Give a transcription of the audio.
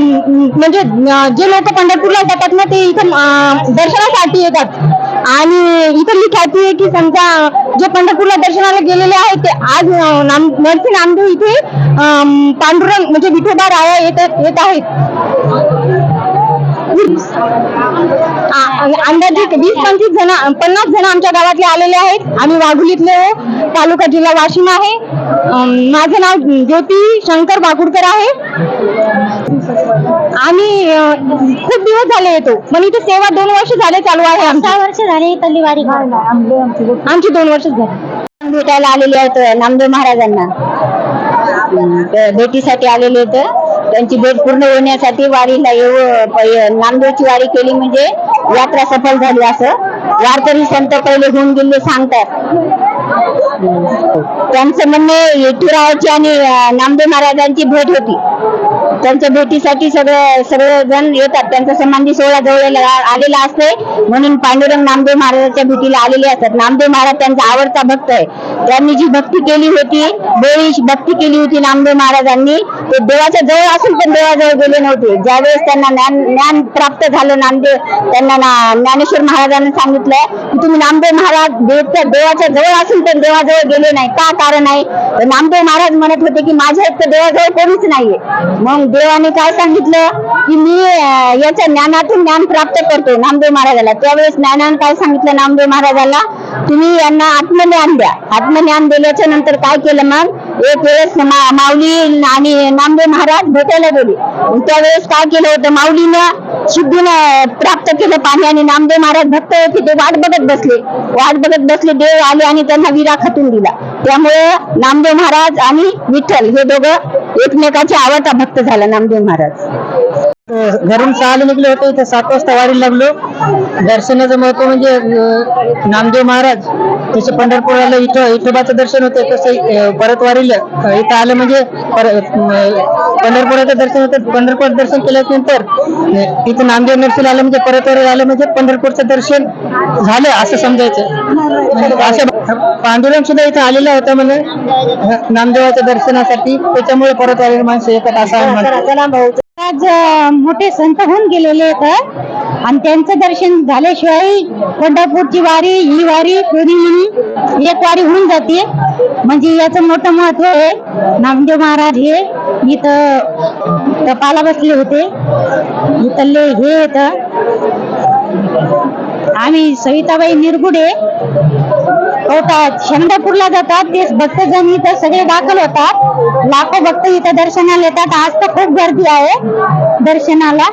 म्हणजे जे लोक पंढरपूरला जातात ना ते इथं दर्शनासाठी येतात. आणि इथली ख्याती आहे की समजा जे पंढरपूरला दर्शनाला गेलेले आहेत ते आज नरसी नामदेव इथे पांडुरंग म्हणजे विठोबा राया येत आहेत. अंदाजे 20-25 जण 50 जण आमच्या गावातले आलेले आहेत. आम्ही वाघुलीतले, तालुका जिल्हा वाशिम आहे. माझं नाव ज्योती शंकर बाकुडकर आहे. आम्ही खूप दिवस झाले येतो, पण इथे सेवा 2 वर्ष झाले चालू आहे. 6 वर्ष झाले इथली वारी. आमची 2 वर्ष झाली. भेटायला आलेले आहेत नामदेव महाराजांना, भेटीसाठी आलेले आहेत. त्यांची भेट पूर्ण होण्यासाठी वारीला नामदेवची वारी केली म्हणजे यात्रा सफल झाली असं वारकरी संत पहिले होऊन गेले सांगतात. त्यांचं म्हणणे विठुरायाची आणि नामदेव महाराजांची भेट होती. त्यांच्या भेटीसाठी सगळेजण येतात. त्यांचा समाधी सोहळा जवळ आलेला असते म्हणून पांडुरंग नामदेव महाराजांच्या भेटीला आलेले असतात. नामदेव महाराज त्यांचा आवडता भक्त आहे. त्यांनी जी भक्ती केली होती, बेळी भक्ती केली होती नामदेव महाराजांनी, ते देवाच्या जवळ असून पण देवाजवळ गेले नव्हते. ज्यावेळेस त्यांना ज्ञान प्राप्त झालं, त्यांना ज्ञानेश्वर महाराजांनी सांगितलं की तुम्ही नामदेव महाराज देवाच्या जवळ असून पण देवाजवळ गेले नाही का, कारण आहे. नामदेव महाराज म्हणत होते की माझ्या इतकं देवाजवळ कोणीच नाहीये. मग देवाने काय सांगितलं की मी याच्या ज्ञानातून ज्ञान प्राप्त करतो नामदेव महाराजाला. त्यावेळेस ज्ञानाने काय सांगितलं नामदेव महाराजाला, तुम्ही यांना आत्मज्ञान द्या. आत्मज्ञान दिल्याच्या नंतर काय केलं, मग एक वेळेस माऊली आणि नामदेव महाराज भेटायला गेले. त्यावेळेस काय केलं होतं, माऊलीनं शुद्धीनं प्राप्त केलं पाणी आणि नामदेव महाराज भक्त होते ते वाट बघत बसले. देव आले आणि त्यांना विरा खतून दिला. त्यामुळे नामदेव महाराज आणि विठ्ठल हे दोघं एकमेकाचे आवडता भक्त झाला नामदेव महाराज. घरून 6 निघले होते, इथे 7 वाजता वारीला लागलो. दर्शनाचं महत्व म्हणजे नामदेव महाराज तसे पंढरपुराला विठोबाचं दर्शन होते, तसं परत वारीला इथं आलं म्हणजे पंढरपुराचं दर्शन होतं. पंढरपूर दर्शन केल्यानंतर इथं नामदेव नरसीला आलं म्हणजे परत वारी आलं म्हणजे पंढरपूरचं दर्शन झालं असं समजायचं. असं पांडुरंग सुद्धा इथं आलेला होता म्हणे नामदेवाच्या दर्शनासाठी, त्याच्यामुळे परत वारी माणसं येतात असं. आज मोठे संत होऊन गेलेले आहेत आणि त्यांचं दर्शन झाल्याशिवाय पंढरपूरची वारी ही वारी कोणी एक वारी होऊन जाते. म्हणजे याचं मोठं महत्व आहे. नामदेव महाराज हे इथं तपाला बसले होते. इथले हे येतं आम्ही सविताबाई निरगुडे होतात, शंभरपूरला जातात. ते भक्तजन इथं सगळे दाखल होतात. लाखो भक्त इथं दर्शनाला येतात. आज तर खूप गर्दी आहे दर्शनाला.